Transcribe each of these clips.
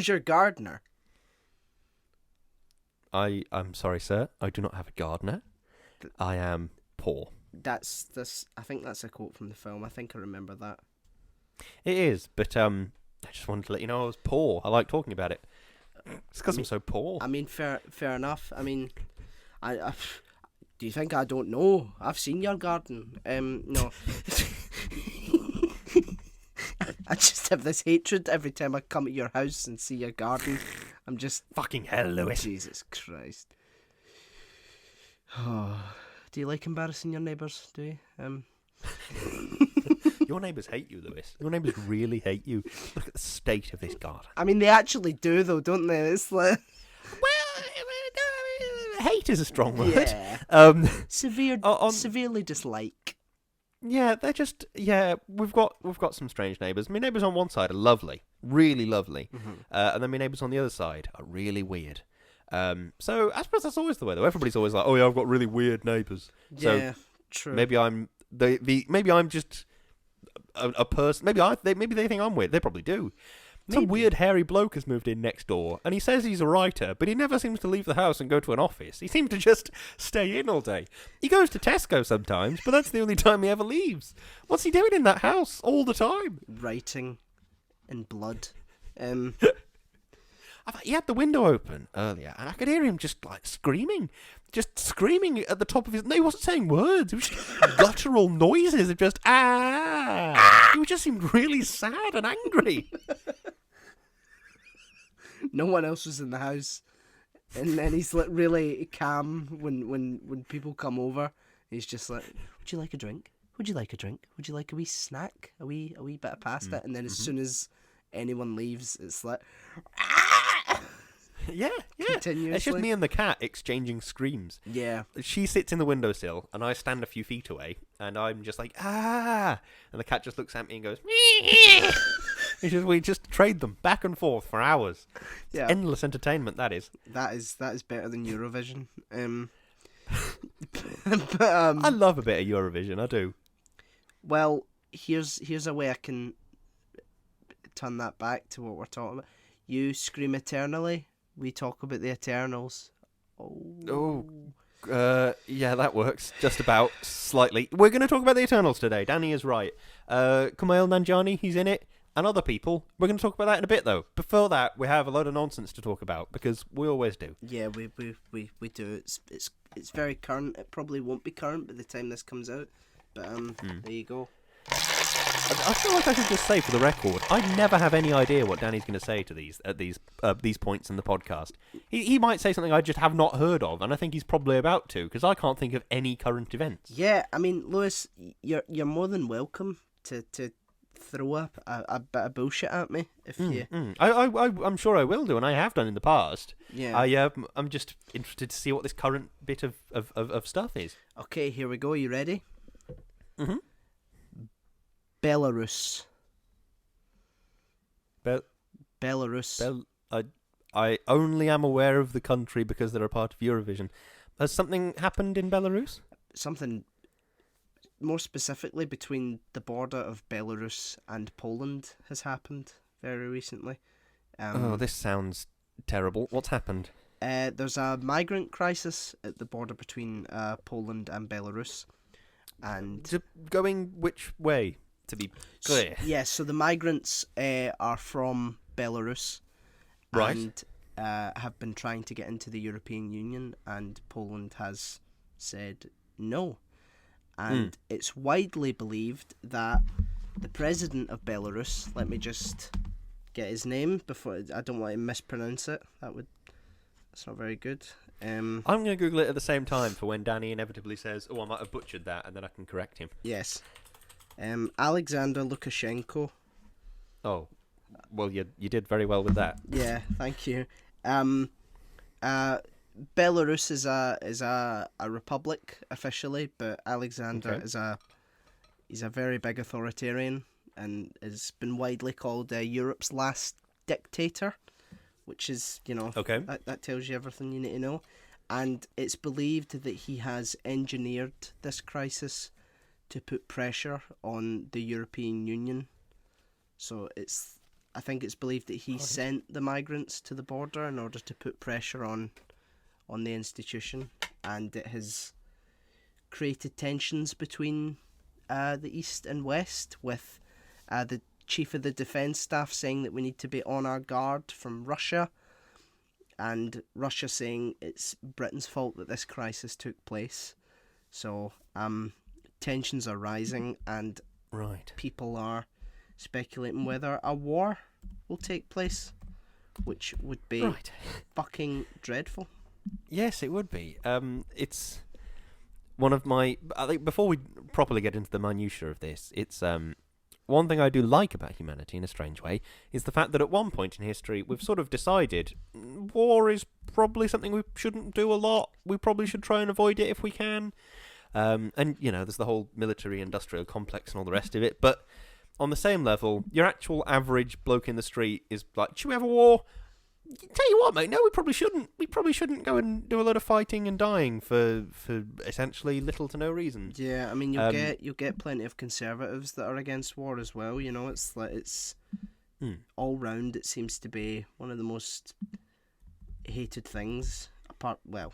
was your gardener? I'm sorry, sir. I do not have a gardener. I am poor. That's this. I think that's a quote from the film. I think I remember that. It is, but I just wanted to let you know I was poor. I like talking about it. It's because I'm so poor. I mean, fair enough. I mean, I do you think I don't know? I've seen your garden. No. I just have this hatred every time I come at your house and see your garden. I'm just... Fucking hell, Lewis. Jesus Christ. Oh, do you like embarrassing your neighbours, do you? Your neighbours hate you, Lewis. Your neighbours really hate you. Look at the state of this garden. I mean, they actually do, though, don't they? It's like... Well, hate is a strong word. Yeah. Severely dislike. Yeah, they're just... Yeah, we've got some strange neighbours. My neighbours on one side are lovely. Really lovely. Mm-hmm. And then my neighbours on the other side are really weird. So I suppose that's always the way, though. Everybody's always like, oh, yeah, I've got really weird neighbours. Yeah, so true. Maybe I'm... maybe I'm just... a person. Maybe they think I'm weird. They probably do. Some weird hairy bloke has moved in next door, and he says he's a writer, but he never seems to leave the house and go to an office. He seems to just stay in all day. He goes to Tesco sometimes, but that's the only time he ever leaves. What's he doing in that house all the time? Writing in blood. He had the window open earlier, and I could hear him just like screaming at the top of his... No, he wasn't saying words. It was just guttural noises of just, ah! He just seemed really sad and angry. No one else was in the house. And then he's like really calm when people come over. He's just like, would you like a drink? Would you like a drink? Would you like a wee snack? A wee bit of pasta? And then as soon as anyone leaves, it's like... Yeah. It's just me and the cat exchanging screams. Yeah. She sits in the windowsill, and I stand a few feet away, and I'm just like, ah! And the cat just looks at me and goes, we just trade them back and forth for hours. Yeah. It's endless entertainment, that is. That is better than Eurovision. But, I love a bit of Eurovision, I do. Well, here's a way I can turn that back to what we're talking about. You scream eternally. We talk about the Eternals. Yeah, that works. Just about, slightly. We're going to talk about the Eternals today. Danny is right. Kumail Nanjiani, he's in it, and other people. We're going to talk about that in a bit, though. Before that, we have a load of nonsense to talk about, because we always do. Yeah, we do. It's very current. It probably won't be current by the time this comes out, but there you go. I feel like I should just say for the record, I never have any idea what Danny's going to say to these points in the podcast. He might say something I just have not heard of, and I think he's probably about to, because I can't think of any current events. Yeah, I mean, Lewis, you're more than welcome to throw up a bit of bullshit at me if you. I'm sure I will do, and I have done in the past. Yeah. I'm just interested to see what this current bit of stuff is. Okay, here we go. You ready? Mm-hmm. Belarus. Belarus. I only am aware of the country because they're a part of Eurovision. Has something happened in Belarus? Something more specifically between the border of Belarus and Poland has happened very recently. This sounds terrible. What's happened? There's a migrant crisis at the border between Poland and Belarus. And going which way? To be clear. Yes, so the migrants are from Belarus, right, and have been trying to get into the European Union, and Poland has said no. And it's widely believed that the president of Belarus, let me just get his name before, I don't want to mispronounce it. That's not very good. I'm going to Google it at the same time for when Danny inevitably says, "Oh, I might have butchered that," and then I can correct him. Yes. Alexander Lukashenko. Oh, well, you did very well with that. Yeah, thank you. Belarus is a republic officially, but Alexander he's a very big authoritarian and has been widely called Europe's last dictator, which is, that tells you everything you need to know. And it's believed that he has engineered this crisis to put pressure on the European Union. So it's I think it's believed that he sent the migrants to the border in order to put pressure on the institution, and it has created tensions between the East and West, with the Chief of the Defence Staff saying that we need to be on our guard from Russia, and Russia saying it's Britain's fault that this crisis took place. So tensions are rising, and people are speculating whether a war will take place, which would be fucking dreadful. Yes, it would be. It's one of my... I think before we properly get into the minutiae of this, it's... one thing I do like about humanity, in a strange way, is the fact that at one point in history we've sort of decided war is probably something we shouldn't do a lot. We probably should try and avoid it if we can. And, you know, there's the whole military-industrial complex and all the rest of it. But on the same level, your actual average bloke in the street is like, should we have a war? Tell you what, mate, no, we probably shouldn't. We probably shouldn't go and do a lot of fighting and dying for essentially little to no reason. Yeah, I mean, you'll get plenty of conservatives that are against war as well. You know, it's like all round. It seems to be one of the most hated things. Well,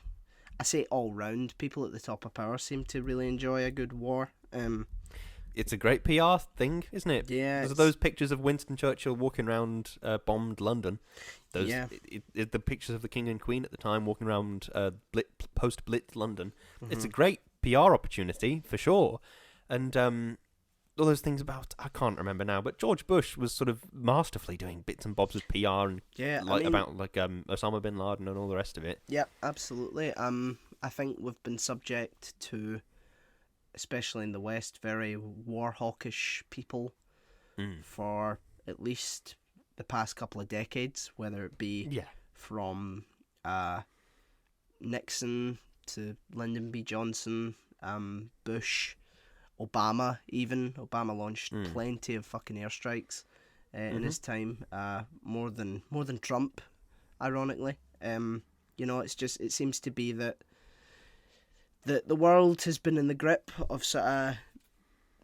I say all round. People at the top of power seem to really enjoy a good war. It's a great PR thing, isn't it? Yeah. There's those pictures of Winston Churchill walking around bombed London. The pictures of the King and Queen at the time walking around post-Blitz London. Mm-hmm. It's a great PR opportunity, for sure. And all those things about... I can't remember now, but George Bush was sort of masterfully doing bits and bobs of PR and about Osama bin Laden and all the rest of it. Yeah, absolutely. I think we've been subject to... especially in the West, very war hawkish people for at least the past couple of decades, whether it be from Nixon to Lyndon B. Johnson, Bush, Obama even. Obama launched plenty of fucking airstrikes in his time, more than Trump, ironically. You know, it seems to be that the world has been in the grip of sort of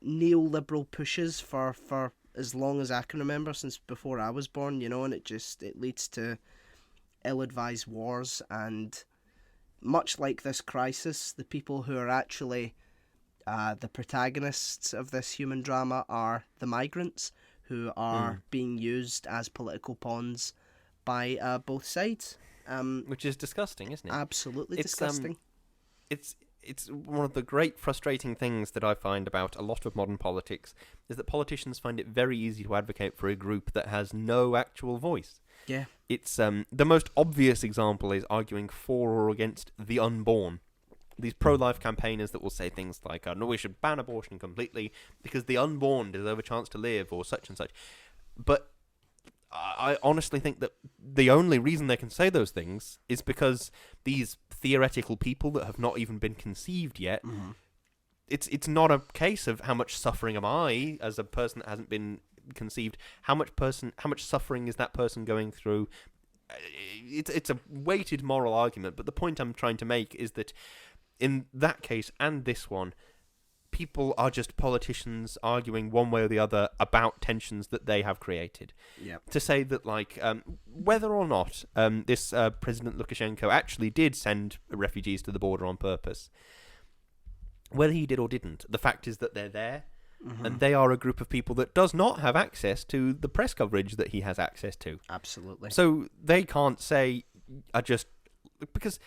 neoliberal pushes for as long as I can remember, since before I was born, you know, and it leads to ill-advised wars, and much like this crisis, the people who are actually the protagonists of this human drama are the migrants, who are being used as political pawns by both sides. Which is disgusting, isn't it? Absolutely disgusting. It's one of the great frustrating things that I find about a lot of modern politics is that politicians find it very easy to advocate for a group that has no actual voice. Yeah. It's the most obvious example is arguing for or against the unborn. These pro-life campaigners that will say things like, no, we should ban abortion completely because the unborn deserve a chance to live, or such and such. But I honestly think that the only reason they can say those things is because these theoretical people that have not even been conceived yet, it's not a case of how much suffering am I as a person that hasn't been conceived, how much suffering is that person going through. It's a weighted moral argument, but the point I'm trying to make is that in that case and this one, people are just politicians arguing one way or the other about tensions that they have created. Yep. To say that, like, whether or not this President Lukashenko actually did send refugees to the border on purpose, whether he did or didn't, the fact is that they're there, and they are a group of people that does not have access to the press coverage that he has access to. Absolutely. So they can't say, because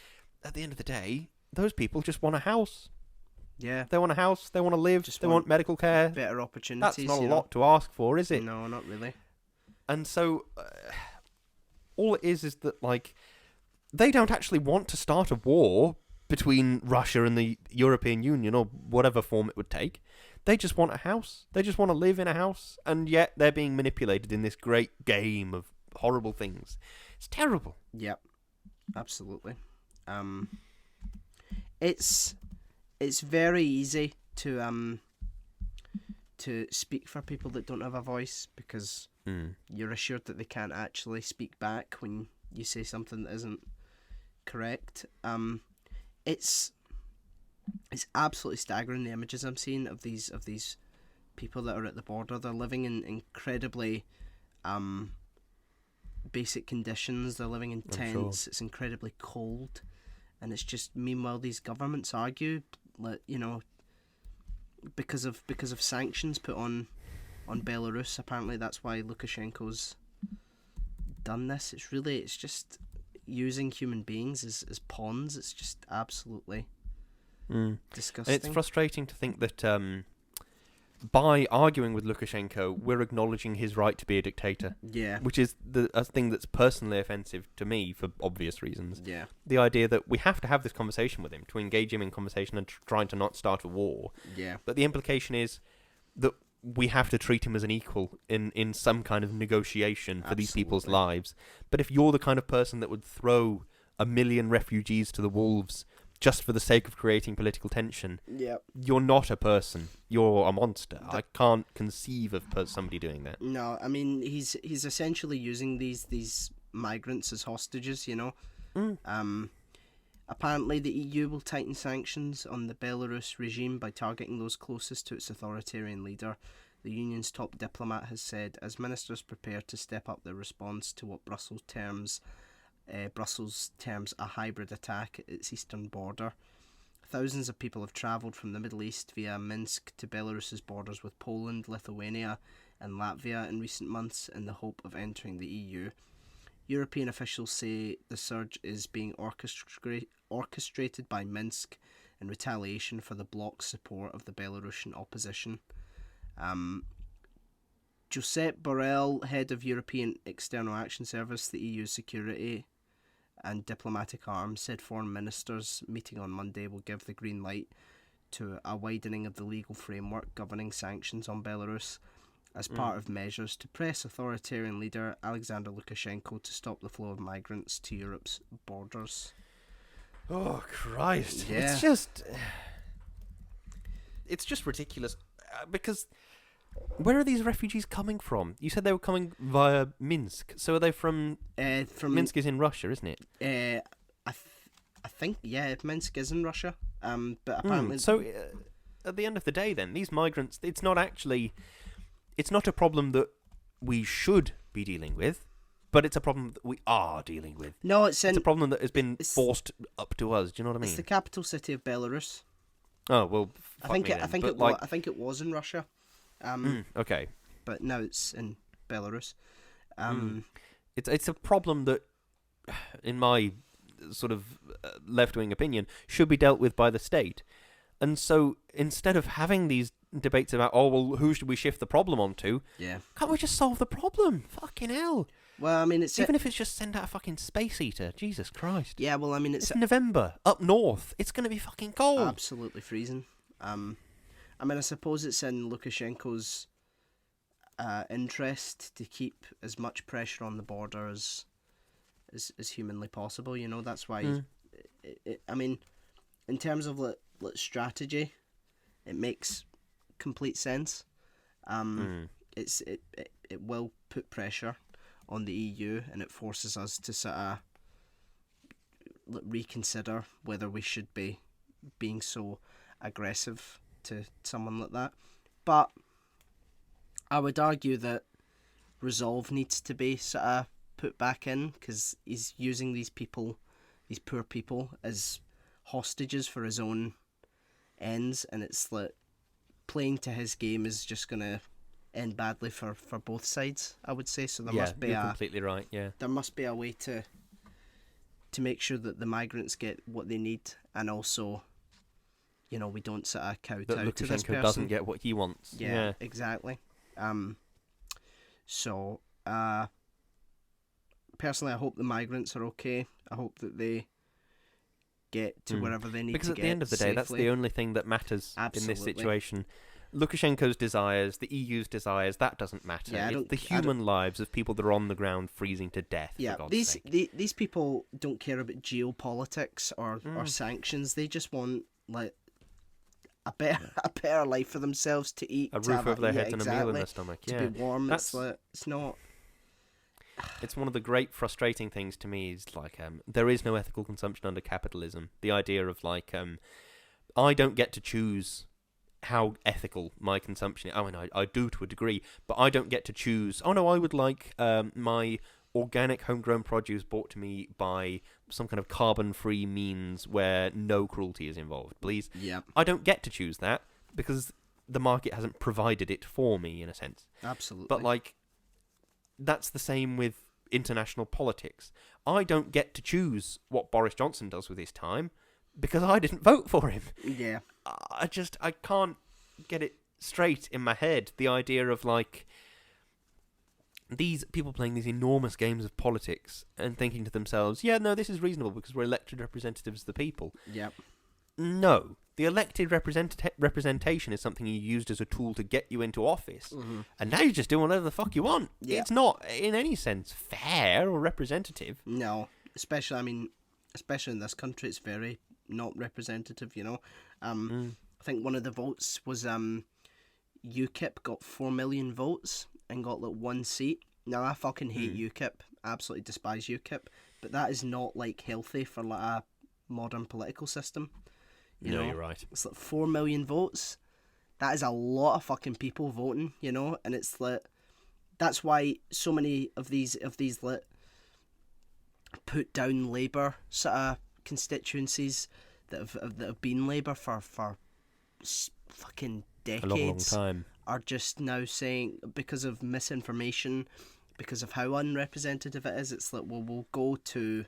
at the end of the day, those people just want a house. Yeah. They want a house, they want to live, they want medical care. Better opportunities. That's not a lot to ask for, is it? No, not really. And so, all it is that, like, they don't actually want to start a war between Russia and the European Union, or whatever form it would take. They just want a house. They just want to live in a house, and yet they're being manipulated in this great game of horrible things. It's terrible. Yep. Absolutely. It's very easy to speak for people that don't have a voice, because you're assured that they can't actually speak back when you say something that isn't correct. It's absolutely staggering, the images I'm seeing of these people that are at the border. They're living in incredibly basic conditions. They're living in I'm sure. tents. It's incredibly cold, and it's just meanwhile these governments argue, because of sanctions put on Belarus. Apparently, that's why Lukashenko's done this. It's just using human beings as pawns. It's just absolutely disgusting. And it's frustrating to think that by arguing with Lukashenko, we're acknowledging his right to be a dictator. Yeah. Which is a thing that's personally offensive to me for obvious reasons. Yeah. The idea that we have to have this conversation with him, to engage him in conversation and trying to not start a war. Yeah. But the implication is that we have to treat him as an equal in some kind of negotiation for these people's lives. But if you're the kind of person that would throw 1 million refugees to the wolves just for the sake of creating political tension, you're not a person. You're a monster. I can't conceive of somebody doing that. No, I mean, he's essentially using these migrants as hostages, Apparently, the EU will tighten sanctions on the Belarus regime by targeting those closest to its authoritarian leader. The union's top diplomat has said, as ministers prepare to step up their response to what Brussels terms a hybrid attack at its eastern border. Thousands of people have travelled from the Middle East via Minsk to Belarus's borders with Poland, Lithuania and Latvia in recent months in the hope of entering the EU. European officials say the surge is being orchestrated by Minsk in retaliation for the bloc's support of the Belarusian opposition. Josep Borrell, head of European External Action Service, the EU's security and diplomatic arm, said foreign ministers meeting on Monday will give the green light to a widening of the legal framework governing sanctions on Belarus as part of measures to press authoritarian leader Alexander Lukashenko to stop the flow of migrants to Europe's borders. Oh, Christ. Yeah. It's just ridiculous. Because where are these refugees coming from? You said they were coming via Minsk. So are they from Minsk is in Russia, isn't it? I think, Minsk is in Russia. But apparently... So at the end of the day then, these migrants, it's not a problem that we should be dealing with, but it's a problem that we are dealing with. No, it's a problem that has been forced up to us. Do you know what I mean? It's the capital city of Belarus. Oh well, I think it was in Russia. Okay, but now it's in Belarus. It's a problem that, in my sort of left-wing opinion, should be dealt with by the state. And so instead of having these debates about, who should we shift the problem onto? Yeah. Can't we just solve the problem? Fucking hell. Well, I mean, even if it's just send out a fucking space eater. Jesus Christ. Yeah, well, I mean, it's November up north. It's going to be fucking cold. Absolutely freezing. I mean, I suppose it's in Lukashenko's interest to keep as much pressure on the border as humanly possible. That's why. I mean, in terms of strategy, it makes complete sense. It will put pressure on the EU, and it forces us to sort of reconsider whether we should be being so aggressive to someone like that. But I would argue that resolve needs to be sort of put back in, because he's using these poor people, as hostages for his own ends, and it's like playing to his game is just going to end badly for both sides, I would say. So you're completely right. Yeah, there must be a way to make sure that the migrants get what they need, and also, we don't sort of kowtow to this person. Lukashenko doesn't get what he wants. Yeah. Exactly. So personally, I hope the migrants are okay. I hope that they get to wherever they need to get. Because at the end of the day, that's the only thing that matters in this situation. Lukashenko's desires, the EU's desires, that doesn't matter. It's the human lives of people that are on the ground freezing to death. Yeah, for God's sake. These people don't care about geopolitics or sanctions. They just want a better life for themselves, to eat, a roof over their heads, and a meal in their stomach. To be warm. It's not. It's one of the great frustrating things to me is there is no ethical consumption under capitalism. The idea of I don't get to choose how ethical my consumption is. I mean, I do to a degree, but I don't get to choose. Oh no, I would like my organic homegrown produce brought to me by some kind of carbon-free means where no cruelty is involved, please. Yeah. I don't get to choose that because the market hasn't provided it for me, in a sense. Absolutely. But, like, that's the same with international politics. I don't get to choose what Boris Johnson does with his time because I didn't vote for him. Yeah. I can't get it straight in my head, the idea of, like, these people playing these enormous games of politics and thinking to themselves, yeah, no, this is reasonable because we're elected representatives of the people. Yep. No. The elected representation is something you used as a tool to get you into office. Mm-hmm. And now you're just doing whatever the fuck you want. Yeah. It's not, in any sense, fair or representative. No. Especially in this country, it's very not representative, you know. I think one of the votes was UKIP got 4 million votes and got like 1 seat. Now, I fucking hate UKIP. Absolutely despise UKIP. But that is not, like, healthy for, like, a modern political system. You know? You're right. It's like 4 million votes. That is a lot of fucking people voting, you know? And it's like... That's why so many of these like, put down Labour sort of constituencies that have been Labour for fucking decades A long time. are just now saying, because of misinformation, because of how unrepresentative it is, it's like, well, we'll go to,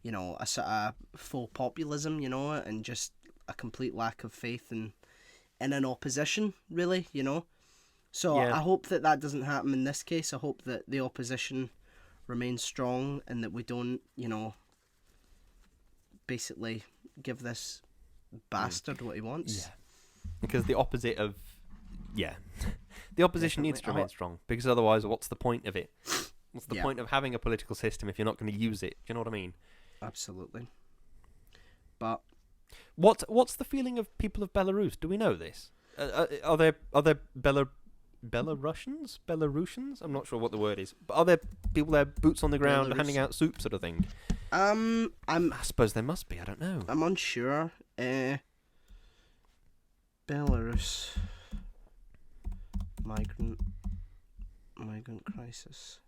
you know, a sort of full populism, you know, and just a complete lack of faith in an opposition, really, you know. So Yeah. I hope that doesn't happen in this case. I hope that the opposition remains strong and that we don't, you know, basically give this bastard what he wants. Yeah. Because the opposite of... Yeah. The opposition needs to Definitely. remain strong. Because otherwise, what's the point of it? What's the point of having a political system if you're not going to use it? Do you know what I mean? Absolutely. But... What's the feeling of people of Belarus? Do we know this? Are there Belarusians? I'm not sure what the word is. But are there people there, boots on the ground, Belarus. handing out soup sort of thing? I suppose there must be. I don't know. I'm unsure. Belarus migrant crisis.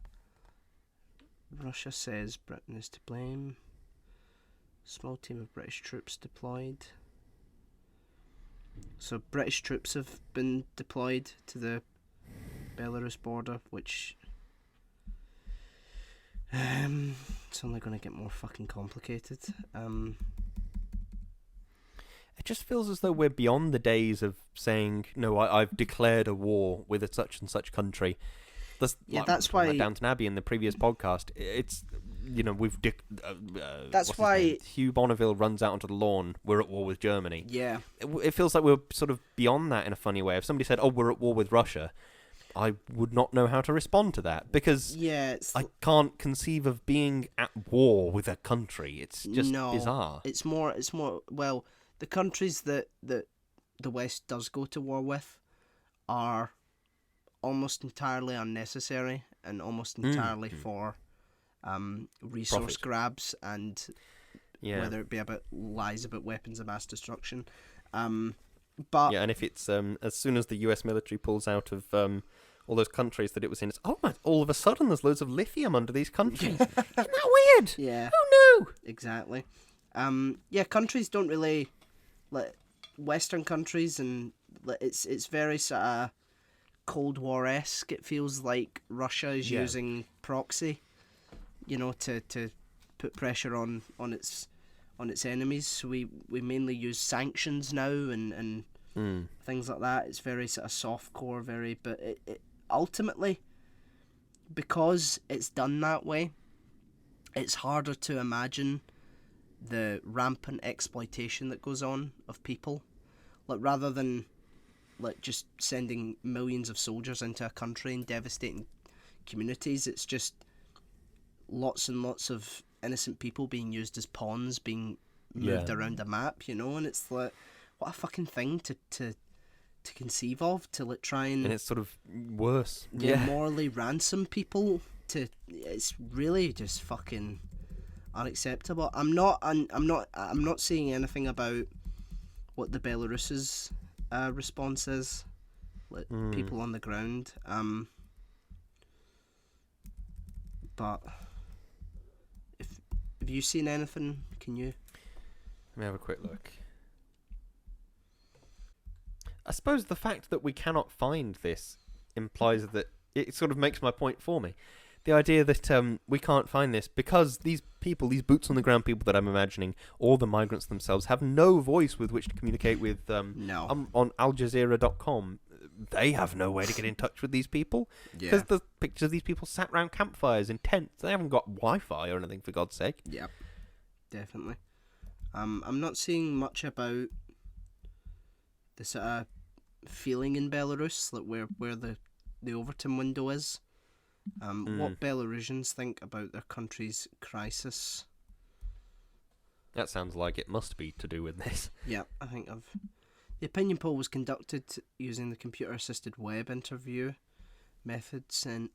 Russia says Britain is to blame. Small team of British troops deployed. So British troops have been deployed to the Belarus border, which it's only going to get more fucking complicated. It just feels as though we're beyond the days of saying, no, I've declared a war with a such and such country. That's why Downton Abbey in the previous podcast. It's, you know, we've. That's why Hugh Bonneville runs out onto the lawn. We're at war with Germany. Yeah, it feels like we're sort of beyond that in a funny way. If somebody said, "Oh, we're at war with Russia," I would not know how to respond to that because I can't conceive of being at war with a country. It's just bizarre. It's more. Well, the countries that the West does go to war with are almost entirely unnecessary and almost entirely for resource Profit. grabs and whether it be about lies about weapons of mass destruction. But and if it's as soon as the US military pulls out of all those countries that it was in, it's all of a sudden there's loads of lithium under these countries. Isn't that weird? Yeah. Oh no. Exactly. Countries don't really Western countries, and it's very sort of Cold War-esque. It feels like Russia is using proxy, you know, to put pressure on its enemies. So we mainly use sanctions now and things like that. It's very sort of soft core, but it ultimately, because it's done that way, it's harder to imagine the rampant exploitation that goes on of people. Like, rather than just sending millions of soldiers into a country and devastating communities, it's just lots and lots of innocent people being used as pawns, being moved around a map, you know. And it's like, what a fucking thing to conceive of, to try and it's sort of worse. Morally ransom people. It's really just fucking unacceptable. I'm not seeing anything about what the Belarus's response is, people on the ground. But have you seen anything? Can you? Let me have a quick look. I suppose the fact that we cannot find this implies that it sort of makes my point for me. The idea that we can't find this because these people, these boots on the ground people that I'm imagining, or the migrants themselves, have no voice with which to communicate with. No. On AlJazeera.com, they have no way to get in touch with these people because the pictures of these people sat around campfires in tents. They haven't got Wi-Fi or anything, for God's sake. Yeah, definitely. I'm not seeing much about the sort of feeling in Belarus, like where the Overton window is. What Belarusians think about their country's crisis. That sounds like it must be to do with this. Yeah, I think the opinion poll was conducted using the computer-assisted web interview method sent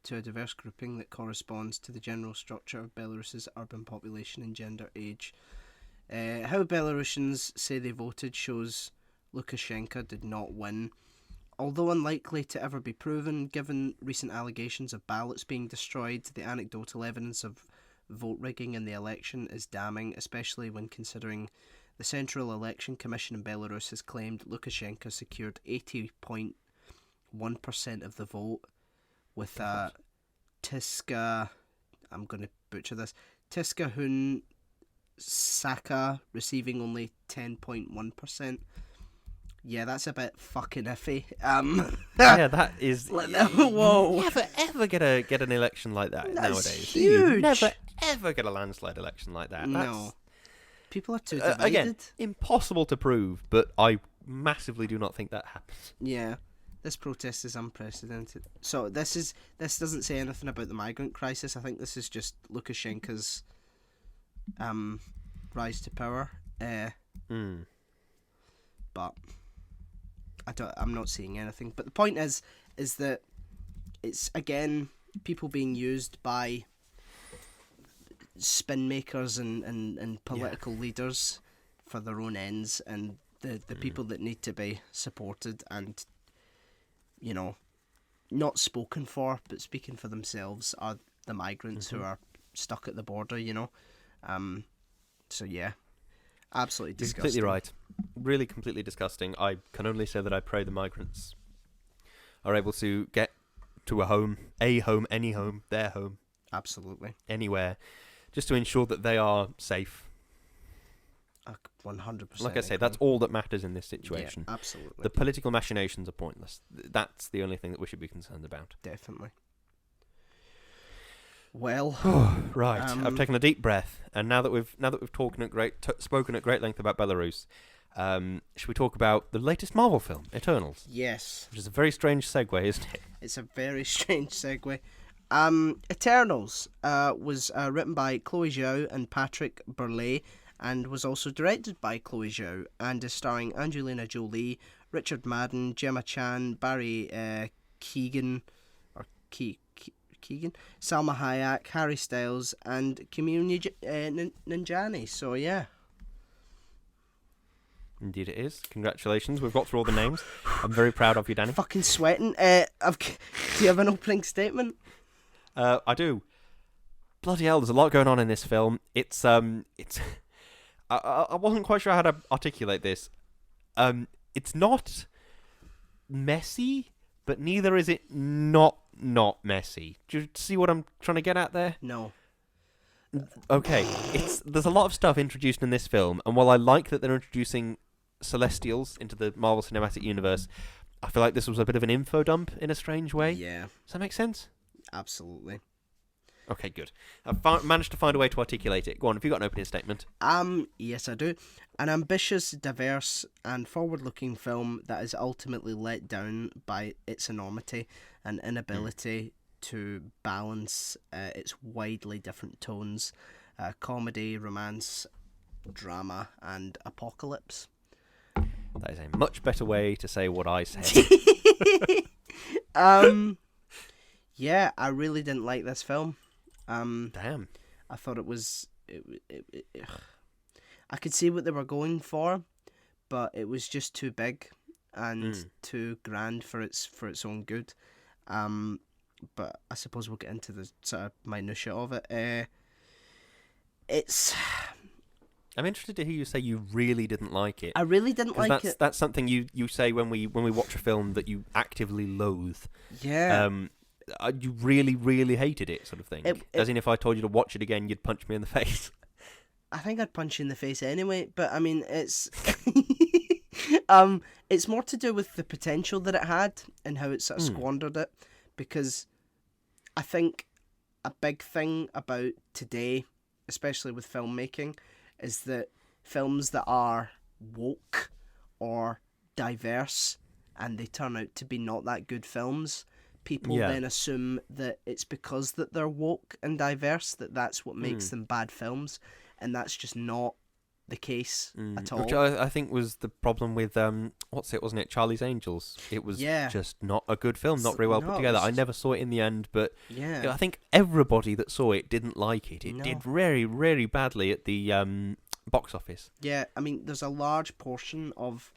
to a diverse grouping that corresponds to the general structure of Belarus's urban population and gender age. How Belarusians say they voted shows Lukashenko did not win. Although unlikely to ever be proven, given recent allegations of ballots being destroyed, the anecdotal evidence of vote rigging in the election is damning, especially when considering the Central Election Commission in Belarus has claimed Lukashenko secured 80.1% of the vote, with Tiska, I'm going to butcher this, Tiska Hun Saka receiving only 10.1%. Yeah, that's a bit fucking iffy. Yeah, that is. Whoa! You never ever get an election like that That's nowadays. huge. You never ever get a landslide election like that. No, people are too divided. Again, impossible to prove, but I massively do not think that happens. Yeah, this protest is unprecedented. So this doesn't say anything about the migrant crisis. I think this is just Lukashenko's rise to power. But I'm not seeing anything. But the point is that it's again people being used by spin makers and political leaders for their own ends, and the people that need to be supported and, you know, not spoken for but speaking for themselves are the migrants who are stuck at the border, you know. So yeah, absolutely disgusting. You're completely right. Really completely disgusting. I can only say that I pray the migrants are able to get to a home, any home, their home. Absolutely. Anywhere, just to ensure that they are safe. 100%. Like I say, that's all that matters in this situation. Yeah, absolutely. The political machinations are pointless. That's the only thing that we should be concerned about. Definitely. Well, right. I've taken a deep breath, and now that we've spoken at great length about Belarus, should we talk about the latest Marvel film, Eternals? Yes. Which is a very strange segue, isn't it? It's a very strange segue. Eternals was written by Chloe Zhao and Patrick Burleigh, and was also directed by Chloe Zhao, and is starring Angelina Jolie, Richard Madden, Gemma Chan, Barry Keoghan, Salma Hayek, Harry Styles, and Camille Nanjiani. So yeah. Indeed it is. Congratulations. We've got through all the names. I'm very proud of you, Danny. Fucking sweating. Do you have an opening statement? I do. Bloody hell, there's a lot going on in this film. It's I wasn't quite sure how to articulate this. It's not messy, but neither is it not messy. Do you see what I'm trying to get at there? No. Okay, there's a lot of stuff introduced in this film, and while I like that they're introducing Celestials into the Marvel Cinematic Universe, I feel like this was a bit of an info dump in a strange way. Yeah. Does that make sense? Absolutely. Okay, good. I've managed to find a way to articulate it. Go on, have you got an opening statement? Yes, I do. An ambitious, diverse, and forward-looking film that is ultimately let down by its enormity and inability to balance its widely different tones, comedy, romance, drama, and apocalypse. That is a much better way to say what I said. Yeah, I really didn't like this film. Damn. I thought it was... I could see what they were going for, but it was just too big and too grand for its own good. but I suppose we'll get into the sort of minutiae of it. It's. I'm interested to hear you say you really didn't like it. I really didn't like it. That's something you say when we watch a film that you actively loathe. Yeah. You really, really hated it, sort of thing. As in, if I told you to watch it again, you'd punch me in the face. I think I'd punch you in the face anyway, but I mean, it's it's more to do with the potential that it had and how it sort of squandered it, because I think a big thing about today, especially with filmmaking, is that films that are woke or diverse and they turn out to be not that good films, people then assume that it's because that they're woke and diverse that's what makes them bad films, and that's just not the case at all. Which I think was the problem with wasn't it, Charlie's Angels? It was just not a good film, not very well put together. I never saw it in the end, but I think everybody that saw it didn't like it. It did very, very badly at the box office. Yeah, I mean, there's a large portion of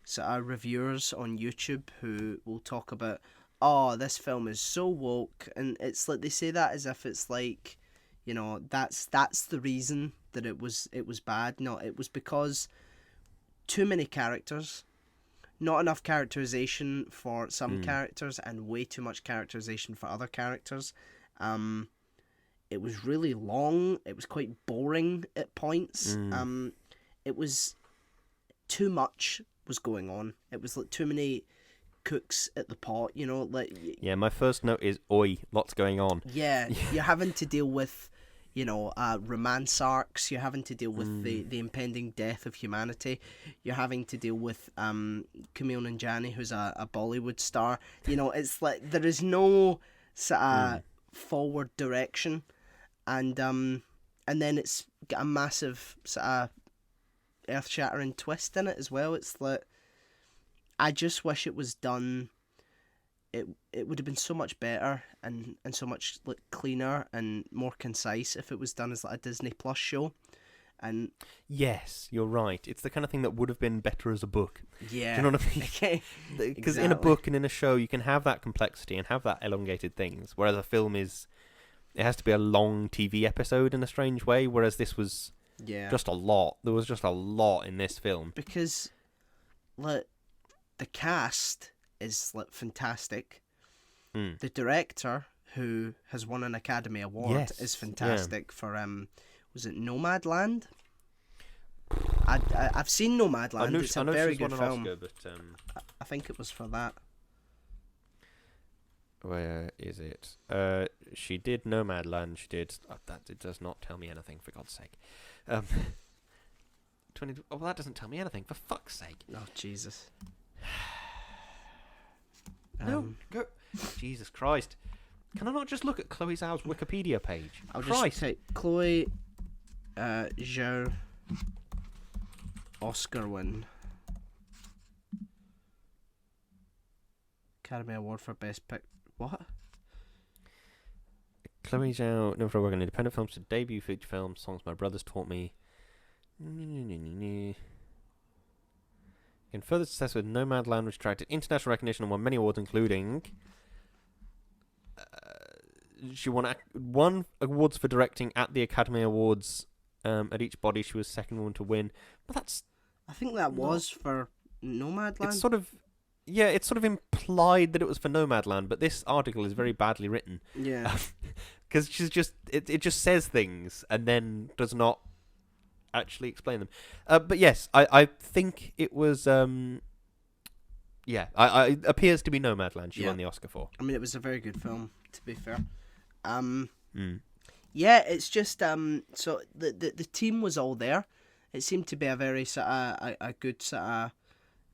sort of reviewers on YouTube who will talk about, oh, this film is so woke, and it's like they say that as if it's like, you know, that's the reason that it was bad. No, it was because too many characters, not enough characterization for some characters, and way too much characterization for other characters. It was really long. It was quite boring at points. It was too much was going on. It was like too many cooks at the pot, you know, like. Yeah, my first note is, oi, lots going on. Yeah, you're having to deal with, you know, romance arcs. You're having to deal with the impending death of humanity. You're having to deal with Kumail Nanjiani, who's a Bollywood star. You know, it's like there is no sort of forward direction, and then it's got a massive sort of earth-shattering twist in it as well. It's like, I just wish it was done. It would have been so much better and so much like cleaner and more concise if it was done as like a Disney Plus show. And yes, you're right. It's the kind of thing that would have been better as a book. Yeah. Do you know what I mean? Because in a book and in a show, you can have that complexity and have that elongated things, whereas a film it has to be a long TV episode in a strange way, whereas this was just a lot. There was just a lot in this film. Because, like, the cast is like fantastic. The director, who has won an Academy Award, is fantastic for was it Nomadland? I've seen Nomadland. It's a very good film. Oscar, but I think it was for that. Where is it? She did Nomadland. She did. That it does not tell me anything, for God's sake. 20. Oh, well, that doesn't tell me anything. For fuck's sake. Oh, Jesus. No, go. Jesus Christ. Can I not just look at Chloe Zhao's Wikipedia page? I'll just say Chloe Zhao Oscar win. Academy Award for Best Pick. What? Chloe Zhao, known for working on independent films, to debut feature film, Songs My Brothers Taught Me. In further success with Nomadland, which attracted international recognition and won many awards, including... she won awards for directing at the Academy Awards. At each body, she was second one to win. But that's... I think that was for Nomadland. It's sort of... Yeah, it's sort of implied that it was for Nomadland, but this article is very badly written. Yeah. Because she's just... It just says things and then does not actually explain them. But yes, I think it was... it appears to be Nomadland she won the Oscar for. I mean, it was a very good film, to be fair. Yeah, it's just... so the team was all there. It seemed to be a very sort of... a good sort of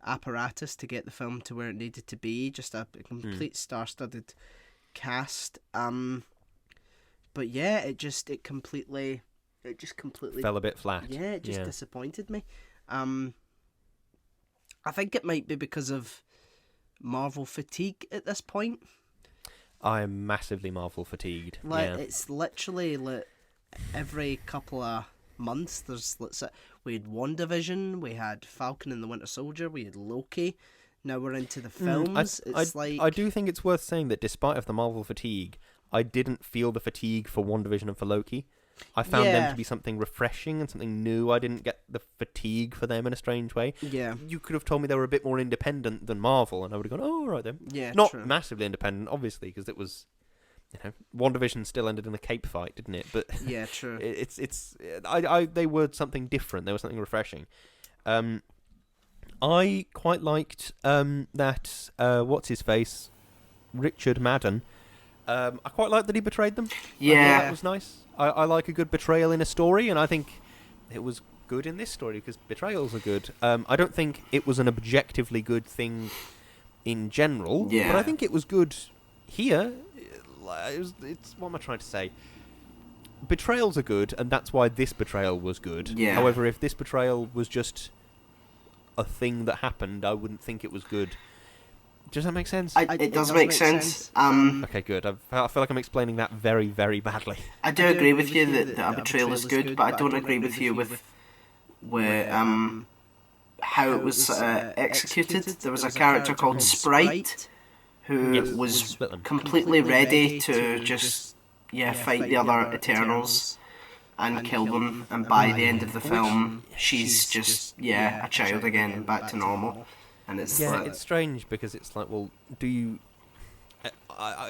apparatus to get the film to where it needed to be. Just a complete star-studded cast. But yeah, it just completely fell a bit flat. Yeah, it just disappointed me. I think it might be because of Marvel fatigue at this point. I'm massively Marvel fatigued. It's literally like every couple of months we had WandaVision, we had Falcon and the Winter Soldier, we had Loki. now we're into the films. I do think it's worth saying that despite of the Marvel fatigue, I didn't feel the fatigue for WandaVision and for Loki. I found them to be something refreshing and something new. I didn't get the fatigue for them in a strange way. Yeah. You could have told me they were a bit more independent than Marvel, and I would have gone, oh, all right then. Yeah, Not true. massively independent, obviously, because it was, WandaVision still ended in a cape fight, didn't it? But yeah, true. They were something different. They were something refreshing. I quite liked that. What's his face? Richard Madden. I quite liked that he betrayed them. Yeah, that was nice. I like a good betrayal in a story, and I think it was good in this story because betrayals are good. I don't think it was an objectively good thing in general, but I think it was good here. It's what am I trying to say? Betrayals are good, and that's why this betrayal was good. Yeah. However, if this betrayal was just a thing that happened, I wouldn't think it was good. Does that make sense? It does make sense. Okay, good. I feel like I'm explaining that very, very badly. I do agree with you that a betrayal is good, but I don't agree with you with how it was executed. There was a character called Sprite who was completely ready to just fight the other Eternals and kill them, and by the end of the film, she's just a child again and back to normal. And it's it's strange because it's like, well, do you?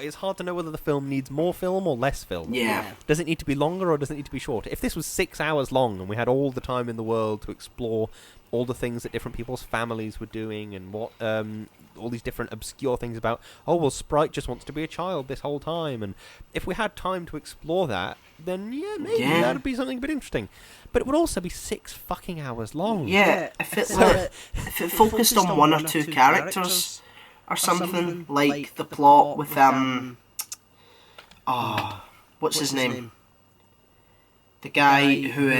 It's hard to know whether the film needs more film or less film. Yeah. Does it need to be longer or does it need to be shorter? If this was 6 hours long and we had all the time in the world to explore all the things that different people's families were doing and what all these different obscure things about, Sprite just wants to be a child this whole time, and if we had time to explore that, then maybe that would be something a bit interesting. But it would also be 6 fucking hours long. Yeah, if it focused on one or two characters or something, like the plot with what's his name? The guy who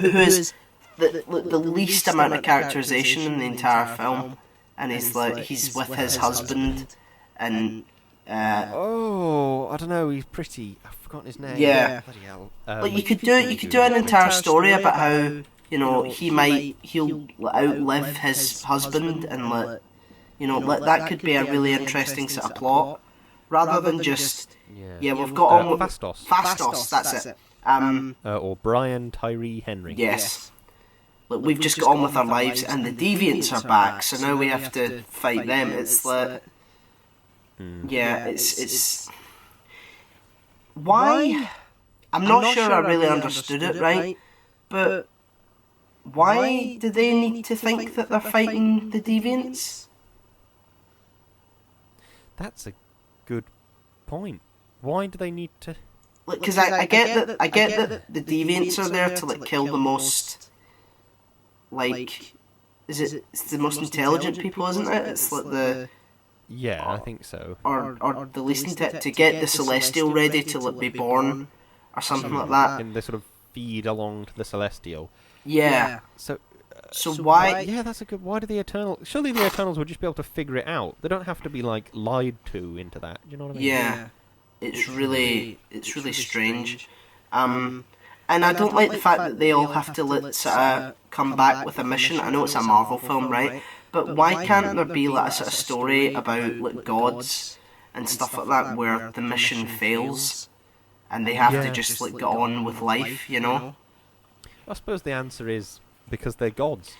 is the least amount of characterization in the entire film, and he's with his husband, and I don't know, he's pretty. I've forgotten his name. Yeah. Bloody hell. Like you could do an entire story about how he'll outlive his husband, and that could be a really interesting sort of plot, rather than just we've got on with Fastos. That's it. Or Brian Tyree Henry. Yes. Look, we've just got on with our lives, and the Deviants are back, so now we have to fight them. It's like, it's why? I'm not sure I really understood it right, but why do they need to think that they're fighting the Deviants? That's a good point. Why do they need to? Because I get that the Deviants are there to kill the most, it's the most intelligent people, isn't it? It's like the I think so. Or the least to get the Celestial ready to be born, or something like that. And they sort of feed along to the Celestial. Yeah. So why? Yeah, that's a good. Why do the Eternals? Surely the Eternals would just be able to figure it out. They don't have to be lied to into that. Do you know what I mean? Yeah. It's really strange. And I don't like the fact that they all have to come back with a mission. I know it's a Marvel film, right? But why can't there be a sort of story about gods and stuff like that where the mission fails and they have to just get on with life, I suppose the answer is because they're gods.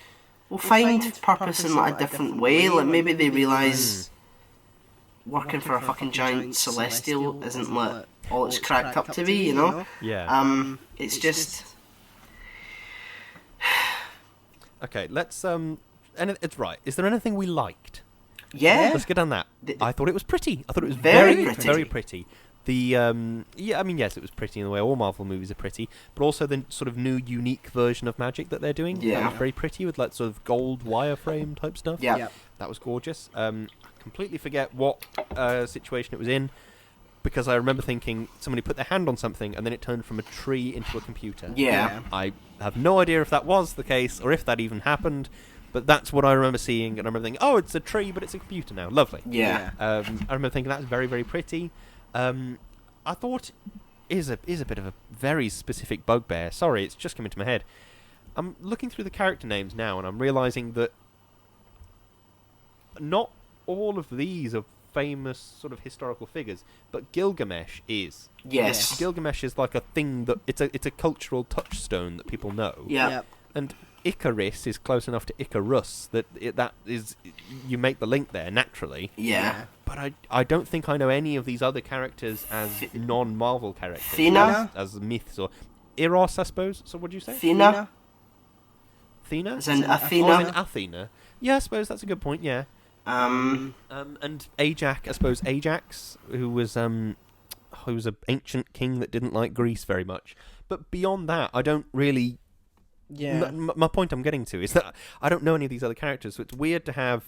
Well, find purpose in a different way. Maybe they realise working for a fucking giant Celestial isn't all it's cracked up to be, Yeah. It's just. Okay, let's and it's right. Is there anything we liked? Yeah. Let's get on that. I thought it was pretty. I thought it was very pretty. Very pretty. Yes, it was pretty in the way all Marvel movies are pretty, but also the sort of new, unique version of magic that they're doing. Yeah. That was very pretty with sort of gold wireframe type stuff. Yeah. That was gorgeous. Completely forget what situation it was in, because I remember thinking somebody put their hand on something and then it turned from a tree into a computer. Yeah. I have no idea if that was the case or if that even happened, but that's what I remember seeing, and I remember thinking, oh, it's a tree, but it's a computer now. Lovely. Yeah. I remember thinking that's very, very pretty. I thought is a bit of a very specific bugbear. Sorry, it's just come into my head. I'm looking through the character names now, and I'm realising that not all of these are famous sort of historical figures, but Gilgamesh is. Yes. Gilgamesh is like a thing that it's a cultural touchstone that people know. Yeah. Yep. And Icarus is close enough to Icarus that you make the link there naturally. Yeah. But I don't think I know any of these other characters as non-Marvel characters. Athena? As myths or Eros, I suppose. So what do you say? Athena? Athena? As in Athena? Oh, as in Athena. Yeah, I suppose that's a good point. Yeah. And Ajax, I suppose Ajax, who was an ancient king that didn't like Greece very much. But beyond that, I don't really. Yeah. My point I'm getting to is that I don't know any of these other characters, so it's weird to have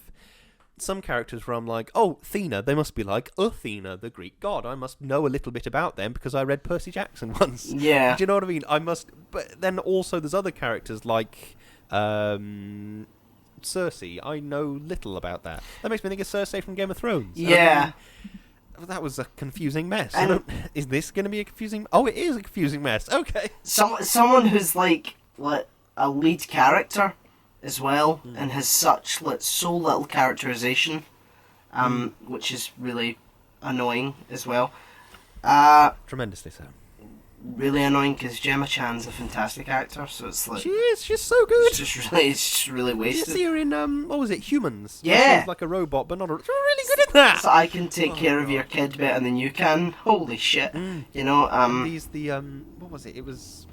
some characters where I'm like, oh, Athena, they must be like Athena, the Greek god. I must know a little bit about them because I read Percy Jackson once. Yeah. Do you know what I mean? I must. But then also there's other characters like Cersei. I know little about that. That makes me think of Cersei from Game of Thrones. Yeah. That was a confusing mess. And is this going to be a confusing? Oh, it is a confusing mess. Okay. Someone who's like a lead character as well, and has so little characterization, which is really annoying as well. Tremendously so. Really annoying because Gemma Chan's a fantastic actor, so it's like She is. She's so good. it's just really Did you wasted. see her in what was it? Humans. Yeah. She's like a robot, but not a. She's really good at that. So I can take care of your kid better than you can. Holy shit! You know. What was it? It was.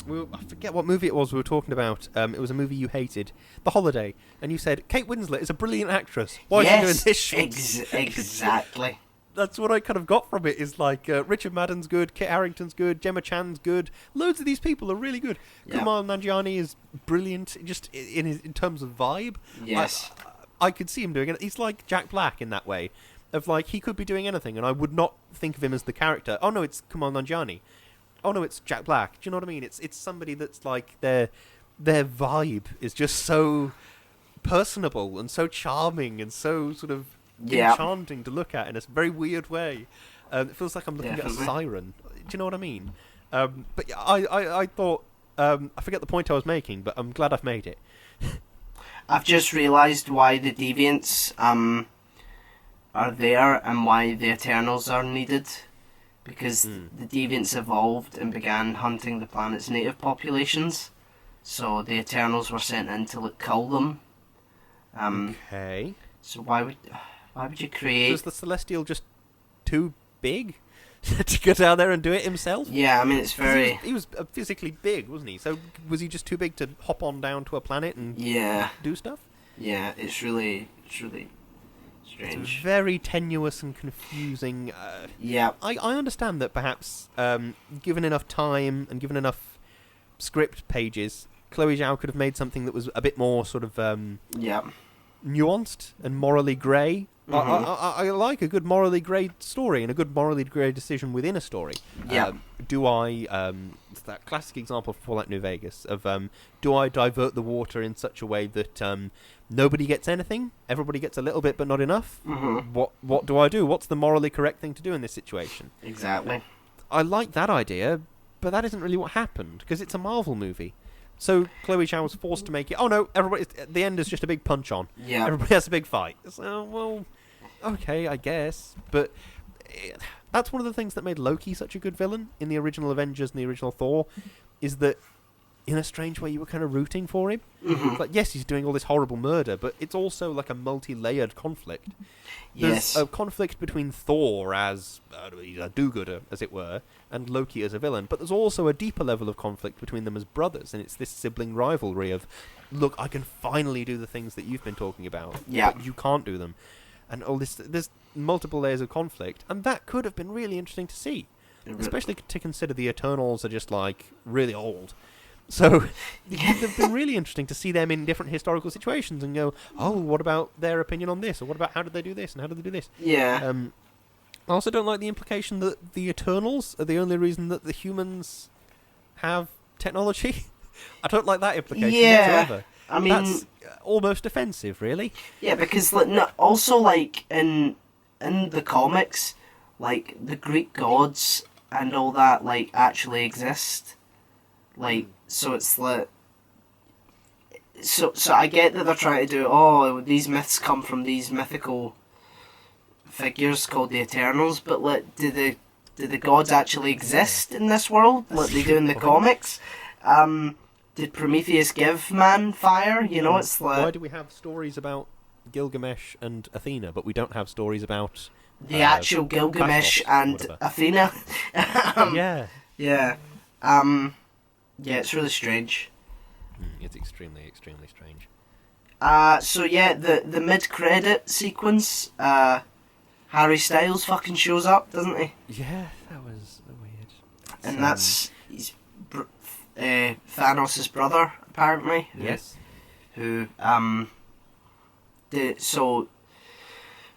I forget what movie it was we were talking about. It was a movie you hated, The Holiday, and you said Kate Winslet is a brilliant actress. Why is she doing this shit? Exactly. That's what I kind of got from it. Is like Richard Madden's good, Kit Harington's good, Gemma Chan's good. Loads of these people are really good. Yeah. Kumail Nanjiani is brilliant, just in terms of vibe. Yes. I could see him doing it. He's like Jack Black in that way, of like he could be doing anything, and I would not think of him as the character. Oh no, it's Kumail Nanjiani. Oh no, it's Jack Black. Do you know what I mean? It's somebody that's like their vibe is just so personable and so charming and so sort of enchanting to look at in a very weird way. It feels like I'm looking at a siren. Do you know what I mean? But yeah, I thought I forget the point I was making, but I'm glad I've made it. I've just realised why the Deviants are there and why the Eternals are needed. Because the Deviants evolved and began hunting the planet's native populations. So the Eternals were sent in to cull them. Okay. So why would you create... So is the Celestial just too big to go down there and do it himself? Yeah, I mean, it's very... He was physically big, wasn't he? So was he just too big to hop on down to a planet and do stuff? Yeah, it's really strange. It's very tenuous and confusing. Yeah. I understand that perhaps, given enough time and given enough script pages, Chloe Zhao could have made something that was a bit more sort of nuanced and morally grey. I like a good morally grey story and a good morally grey decision within a story. Yeah. That classic example of Fallout New Vegas of do I divert the water in such a way that nobody gets anything, everybody gets a little bit but not enough? What do I do? What's the morally correct thing to do in this situation? Exactly. I like that idea, but that isn't really what happened because it's a Marvel movie. So Chloe Zhao was forced to make it. Oh no! Everybody. The end is just a big punch on. Yeah. Everybody has a big fight. So well, okay, I guess. But that's one of the things that made Loki such a good villain in the original Avengers and the original Thor, is that in a strange way you were kind of rooting for him. Like yes, he's doing all this horrible murder, but it's also like a multi-layered conflict. There's a conflict between Thor as a do-gooder, as it were, and Loki as a villain, but there's also a deeper level of conflict between them as brothers, and it's this sibling rivalry of, look, I can finally do the things that you've been talking about, but you can't do them. And all this, there's multiple layers of conflict, and that could have been really interesting to see, especially to consider the Eternals are just, like, really old. So it would have been really interesting to see them in different historical situations and go, oh, what about their opinion on this? Or what about how did they do this and how did they do this? Yeah. I also don't like the implication that the Eternals are the only reason that the humans have technology. I don't like that implication whatsoever. I mean... That's almost offensive, really. Yeah, because also, like, in the comics, like, the Greek gods and all that, like, actually exist. Like, so it's like... So I get that they're trying to do, oh, these myths come from these mythical figures called the Eternals, but like, do the gods actually exist in this world, like they do in the comics? Did Prometheus give man fire? You know, it's like... Why do we have stories about Gilgamesh and Athena, but we don't have stories about... the actual Gilgamesh and Athena? Yeah. Yeah. Yeah, it's really strange. It's extremely, extremely strange. So yeah, the mid-credit sequence, Harry Styles fucking shows up, doesn't he? Yeah, that was weird. And that's Thanos' brother, apparently. Yes. Who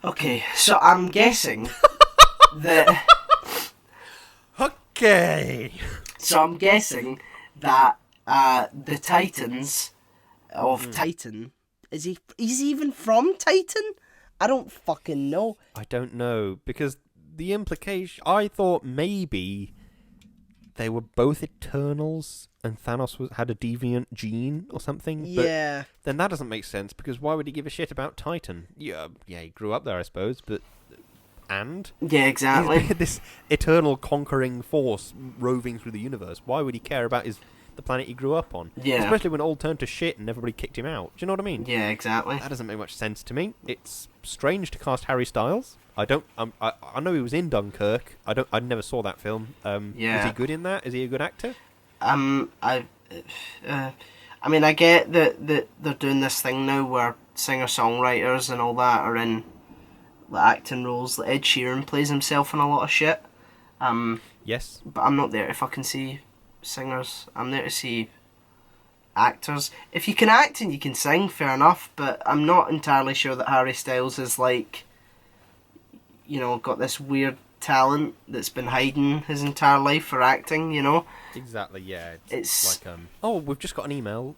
okay, so I'm guessing that. Okay. So I'm guessing that the Titans of Titan. Is he even from Titan? I don't fucking know. I don't know, because the implication... I thought maybe they were both Eternals and Thanos had a deviant gene or something. Yeah. But then that doesn't make sense, because why would he give a shit about Titan? Yeah, he grew up there, I suppose, but... And? yeah, exactly. This eternal conquering force roving through the universe. Why would he care about the planet he grew up on? Yeah. Especially when it all turned to shit and everybody kicked him out. Do you know what I mean? Yeah, exactly. That doesn't make much sense to me. It's strange to cast Harry Styles. I know he was in Dunkirk. I never saw that film. Yeah. Was he good in that? Is he a good actor? I mean, I get that they're doing this thing now where singer-songwriters and all that are in like acting roles. Like Ed Sheeran plays himself in a lot of shit. Yes. But I'm not there to fucking see singers. I'm there to see actors. If you can act and you can sing, fair enough, but I'm not entirely sure that Harry Styles is like, you know, got this weird talent that's been hiding his entire life for acting, you know? Exactly, yeah. It's like, oh, we've just got an email.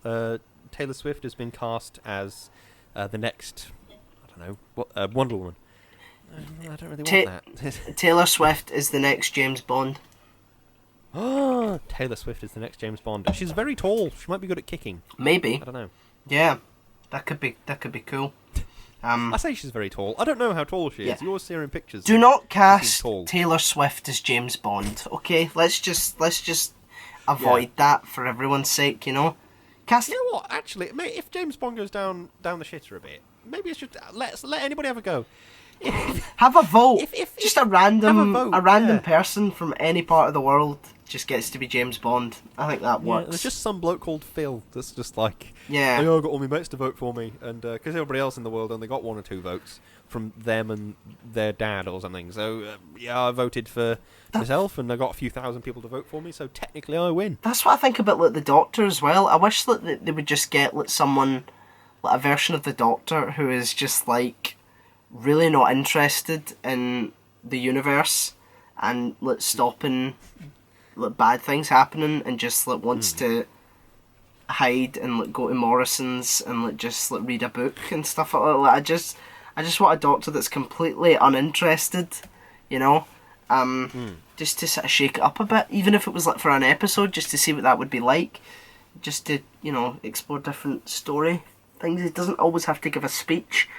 Taylor Swift has been cast as the next, I don't know, Wonder Woman. I don't really want that. Taylor Swift is the next James Bond. Oh, Taylor Swift is the next James Bond. She's very tall. She might be good at kicking. Maybe. I don't know. Yeah, that could be cool. I say she's very tall. I don't know how tall she is. Yeah. You always see her in pictures. Do not cast tall. Taylor Swift as James Bond. Okay, let's just avoid that for everyone's sake. You know, cast. You know what? Actually, mate, if James Bond goes down the shitter a bit, maybe it's just let anybody have a go. Have a vote. If just a random yeah. person from any part of the world just gets to be James Bond. I think that works. Yeah, there's just some bloke called Phil that's just like, yeah, oh, I got all my mates to vote for me, and because everybody else in the world only got 1 or 2 votes from them and their dad or something. So yeah, I voted for myself, and I got a few thousand people to vote for me. So technically, I win. That's what I think about like the Doctor as well. I wish that they would just get like someone, like a version of the Doctor who is just like really not interested in the universe and like stopping like bad things happening, and just like wants to hide and like go to Morrison's and like just like read a book and stuff like that. Like, I just want a Doctor that's completely uninterested, you know, just to sort of shake it up a bit, even if it was like for an episode, just to see what that would be like, just to, you know, explore different story things. It doesn't always have to give a speech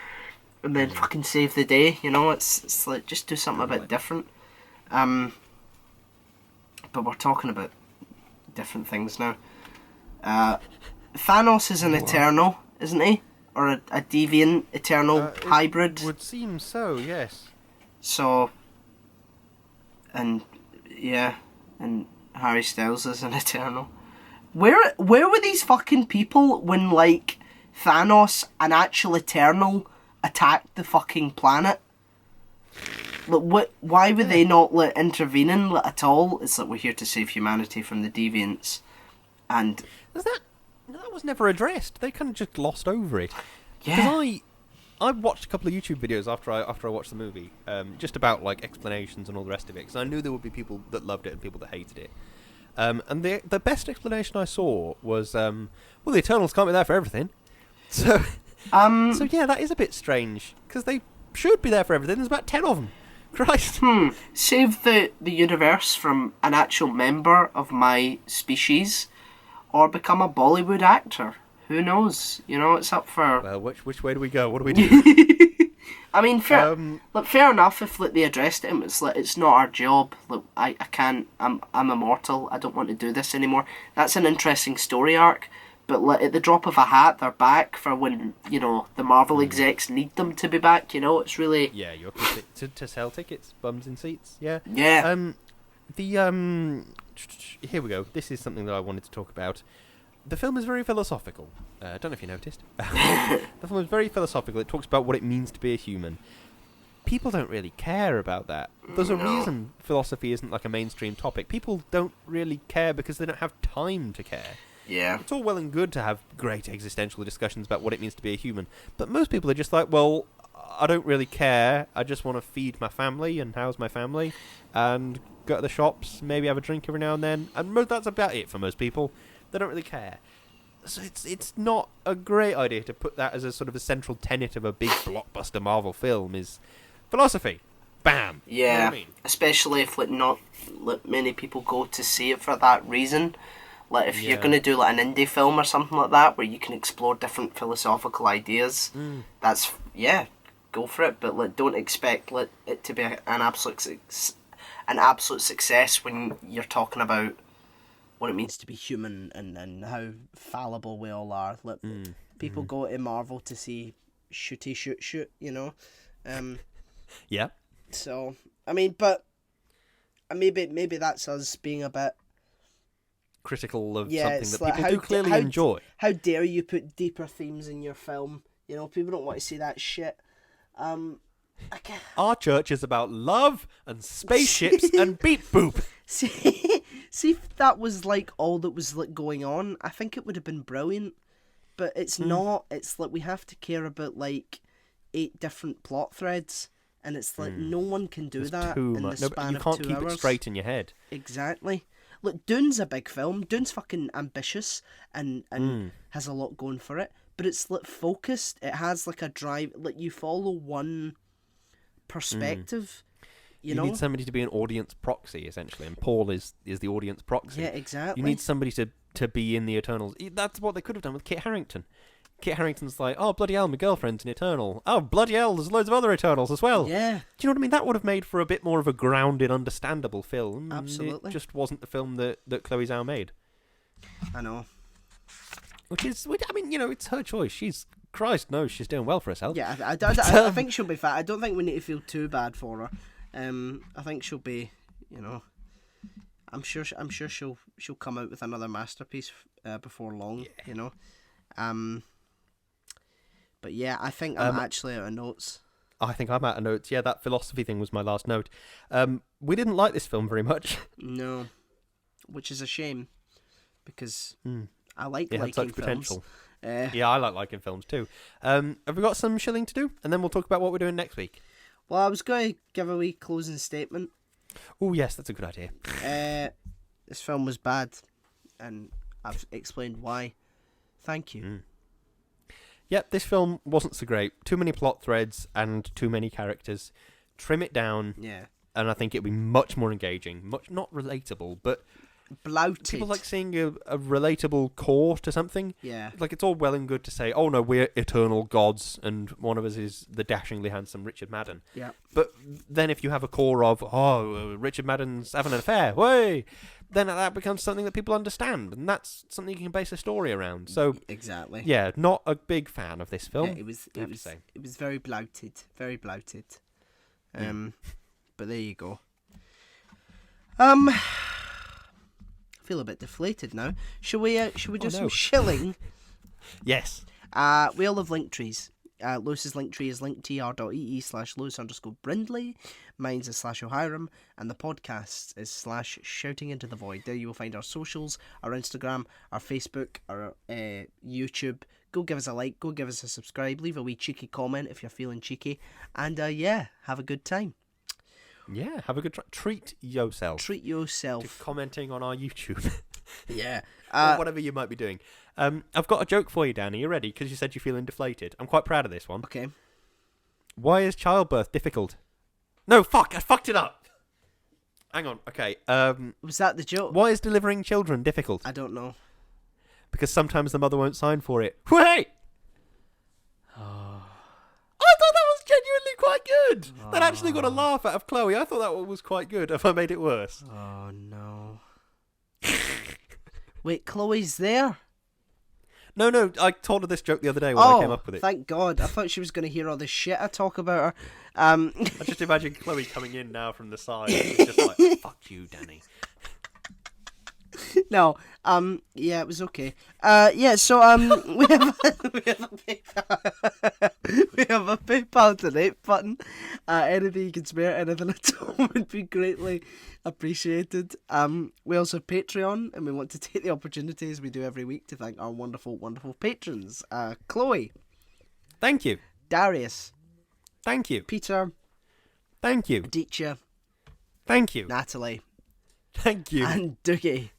and then fucking save the day, you know. It's like just do something a bit different. But we're talking about different things now. Thanos is an Eternal, isn't he? Or a deviant Eternal hybrid? Would seem so, yes. So, and yeah, and Harry Styles is an Eternal. Where were these fucking people when like Thanos, an actual Eternal, attacked the fucking planet? Like, why were they not like intervening like, at all? It's like, we're here to save humanity from the deviants, and that was never addressed. They kind of just glossed over it. Yeah. Because I watched a couple of YouTube videos after I watched the movie, just about like explanations and all the rest of it. Because I knew there would be people that loved it and people that hated it. And the best explanation I saw was, well, the Eternals can't be there for everything. So, so yeah, that is a bit strange because they should be there for everything. There's about 10 of them. Christ. Save the universe from an actual member of my species, or become a Bollywood actor who knows? You know, it's up for... Well, which way do we go? What do we do? I mean, fair enough if they addressed him. It's it's not our job. Look, I can't. I'm immortal. I don't want to do this anymore. That's an interesting story arc. But at the drop of a hat, they're back for when the Marvel execs need them to be back. It's really you're to sell tickets, bums in seats. Yeah. Yeah. Here we go. This is something that I wanted to talk about. The film is very philosophical. I don't know if you noticed. The film is very philosophical. It talks about what it means to be a human. People don't really care about that. There's a reason philosophy isn't like a mainstream topic. People don't really care because they don't have time to care. Yeah. It's all well and good to have great existential discussions about what it means to be a human, but most people are just like, well, I don't really care. I just want to feed my family and house my family and go to the shops, maybe have a drink every now and then, and that's about it for most people. They don't really care. So it's not a great idea to put that as a sort of a central tenet of a big blockbuster Marvel film is philosophy. Bam. Yeah. You know what I mean? Especially if not many people go to see it for that reason. If you're going to do an indie film or something like that where you can explore different philosophical ideas, that's go for it. But don't expect it to be an absolute success when you're talking about what it means to be human and how fallible we all are. People go to Marvel to see shooty shoot. Yeah. So I mean, but maybe that's us being a bit critical of something that people do clearly enjoy. How dare you put deeper themes in your film? People don't want to see that shit. Our church is about love and spaceships and beep boop. See if that was all that was going on, I think it would have been brilliant. But it's not. It's we have to care about 8 different plot threads, and it's no one can do that in the span of 2 hours. You can't keep it straight in your head. Exactly. Look, Dune's a big film. Dune's fucking ambitious and has a lot going for it. But it's focused. It has a drive. You follow one perspective. You know? Need somebody to be an audience proxy, essentially, and Paul is the audience proxy. Yeah, exactly. You need somebody to be in the Eternals. That's what they could have done with Kit Harington. Kit Harington's like, oh, bloody hell, my girlfriend's an Eternal. Oh, bloody hell, there's loads of other Eternals as well. Yeah. Do you know what I mean? That would have made for a bit more of a grounded, understandable film. Absolutely. It just wasn't the film that Chloe Zhao made. I know. I mean, it's her choice. Christ knows she's doing well for herself. Yeah, I think she'll be fine. I don't think we need to feel too bad for her. I think she'll be, I'm sure she'll come out with another masterpiece before long. But yeah, I think I'm actually out of notes. I think I'm out of notes. Yeah, that philosophy thing was my last note. We didn't like this film very much. No, which is a shame because I like it liking had such films. Potential. Yeah, I like liking films too. Have we got some shilling to do? And then we'll talk about what we're doing next week. Well, I was going to give a wee closing statement. Oh, yes, that's a good idea. This film was bad, and I've explained why. Thank you. Yep, this film wasn't so great. Too many plot threads and too many characters. Trim it down. Yeah. And I think it'd be much more engaging. Much not relatable, but bloated. People like seeing a relatable core to something. Yeah. It's all well and good to say, oh no, we're eternal gods, and one of us is the dashingly handsome Richard Madden. Yeah. But then if you have a core of, Richard Madden's having an affair, way, then that becomes something that people understand, and that's something you can base a story around. So exactly. Yeah, not a big fan of this film. Yeah, it was very bloated, very bloated. But there you go. I feel a bit deflated now. Should we do some shilling? Yes. We all have Linktrees. Lewis's Linktree is linktr.ee/Lewis_Brindley. Mine's is /O'Hiram. And the podcast is /Shouting Into the Void. There you will find our socials, our Instagram, our Facebook, our YouTube. Go give us a like, go give us a subscribe, leave a wee cheeky comment if you're feeling cheeky. And have a good time. Yeah, have a good treat yourself. Treat yourself. To commenting on our YouTube. Yeah. Or whatever you might be doing. I've got a joke for you, Dan. Are you ready? Because you said you're feeling deflated. I'm quite proud of this one. Okay. Why is childbirth difficult? No, fuck! I fucked it up! Hang on, okay. Was that the joke? Why is delivering children difficult? I don't know. because sometimes the mother won't sign for it. Wait! Oh. I thought that was genuinely quite good. That actually got a laugh out of Chloe. I thought that one was quite good. Have I made it worse? Oh no. Wait, Chloe's there? No, I told her this joke the other day when I came up with it. Thank God. I thought she was going to hear all this shit I talk about her. I just imagine Chloe coming in now from the side. It's just like, fuck you, Danny. No, yeah, it was okay. Yeah, so, we have a PayPal donate button. Anything you can spare, anything at all would be greatly appreciated. We also have Patreon, and we want to take the opportunity, as we do every week, to thank our wonderful, wonderful patrons. Chloe. Thank you. Darius. Thank you. Peter. Thank you. Aditya. Thank you. Natalie. Thank you. And Doogie.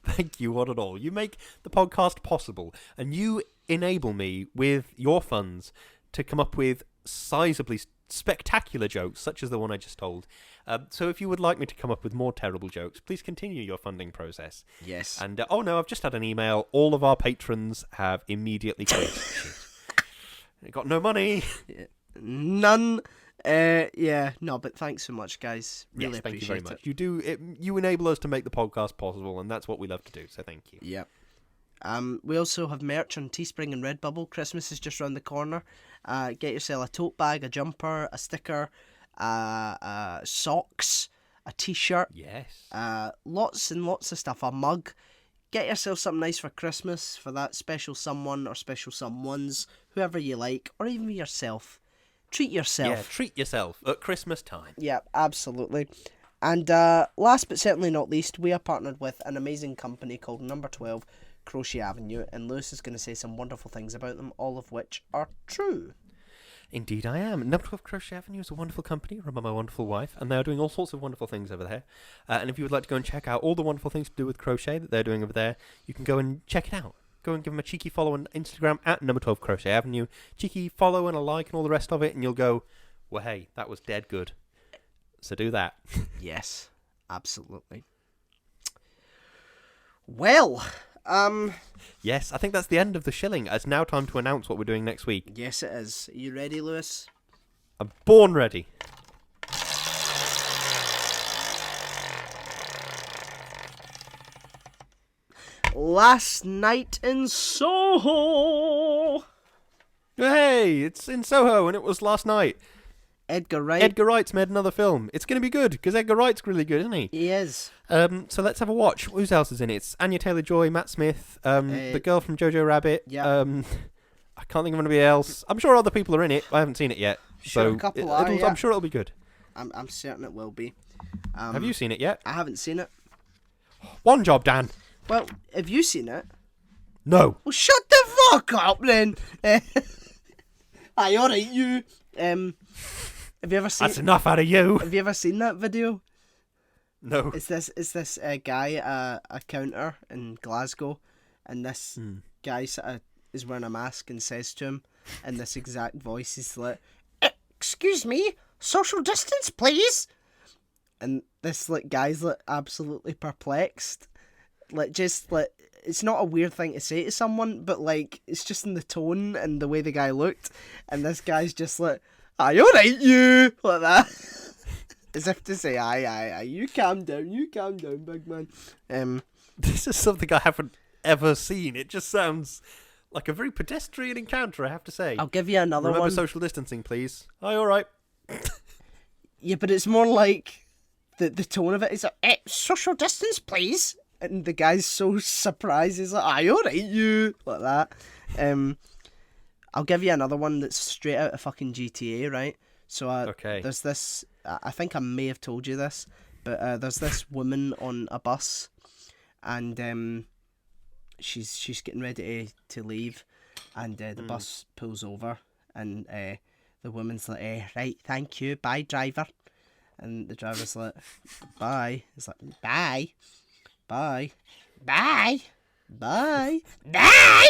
Thank you, one and all. You make the podcast possible, and you enable me with your funds to come up with sizably spectacular jokes, such as the one I just told. So if you would like me to come up with more terrible jokes, please continue your funding process. Yes. And, oh no, I've just had an email. All of our patrons have immediately quit. They got no money. None. Yeah, no, but thanks so much, guys. Really yes, thank you appreciate very much. it. You enable us to make the podcast possible, and that's what we love to do, so thank you. Yeah. We also have merch on Teespring and Redbubble. Christmas is just around the corner. Get yourself a tote bag, a jumper, a sticker, socks, a t-shirt. Yes. Lots and lots of stuff. A mug. Get yourself something nice for Christmas for that special someone or special someones, whoever you like, or even yourself. Treat yourself. Yeah, treat yourself at Christmas time. Yeah, absolutely. And last but certainly not least, we are partnered with an amazing company called Number 12 Crochet Avenue, and Lewis is going to say some wonderful things about them, all of which are true. Indeed I am. Number 12 Crochet Avenue is a wonderful company run by my wonderful wife, and they are doing all sorts of wonderful things over there. And if you would like to go and check out all the wonderful things to do with crochet that they're doing over there, you can go and check it out. Go and give them a cheeky follow on Instagram at Number 12 Crochet Avenue. Cheeky follow and a like and all the rest of it, and you'll go, well, hey, that was dead good. So do that. Yes, absolutely. Well, yes, I think that's the end of the shilling. It's now time to announce what we're doing next week. Yes, it is. Are you ready, Lewis? I'm born ready. Last Night in Soho. Hey, it's in Soho, and it was last night. Edgar Wright. Edgar Wright's made another film. It's going to be good, because Edgar Wright's really good, isn't he? He is. So let's have a watch. Who else is in it? It's Anya Taylor-Joy, Matt Smith, the girl from Jojo Rabbit. Yeah. I can't think of anybody else. I'm sure other people are in it. I haven't seen it yet. Sure, So a couple are, yeah. I'm sure it'll be good. I'm certain it will be. Have you seen it yet? I haven't seen it. One job, Dan. Well, have you seen it? No. Well, shut the fuck up then. Aye, alright, you. Have you ever seen? That's enough out of you. Have you ever seen that video? No. It's this guy a counter in Glasgow, and this guy sort of is wearing a mask and says to him in this exact voice, he's like, "Excuse me, social distance, please." And this guy's absolutely perplexed, just it's not a weird thing to say to someone, but it's just in the tone and the way the guy looked, and this guy's just like, "Aye, alright, you," like that. As if to say, aye, you calm down, big man. This is something I haven't ever seen. It just sounds like a very pedestrian encounter, I have to say. I'll give you another Remember one. social distancing, please. Aye, alright. Yeah, but it's more like the tone of it is like, social distance, please. And the guy's so surprised, he's like, aye, alright, you, like that. I'll give you another one that's straight out of fucking GTA, right? So okay. There's this, I think I may have told you this, but there's this woman on a bus, and she's getting ready to leave, and the bus pulls over, and the woman's like, right, thank you, bye, driver. And the driver's like, bye. He's like, bye, bye, bye, bye, bye,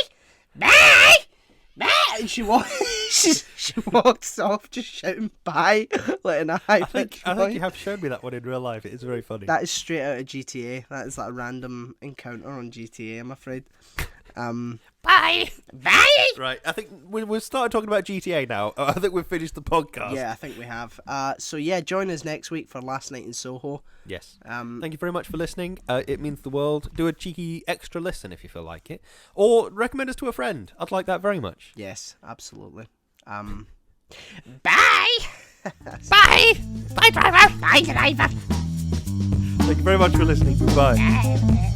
bye. And she walks off just shouting bye, in a high pitch I think you have shown me that one in real life. It is very funny. That is straight out of GTA. That is a random encounter on GTA, I'm afraid. Bye. Bye. Right, I think we've started talking about GTA now. I think we've finished the podcast. Yeah, I think we have. So yeah, join us next week for Last Night in Soho. Yes. Thank you very much for listening. It means the world. Do a cheeky extra listen if you feel like it. Or recommend us to a friend. I'd like that very much. Yes, absolutely. Bye! Bye! Bye, driver! Bye, driver! Thank you very much for listening. Goodbye.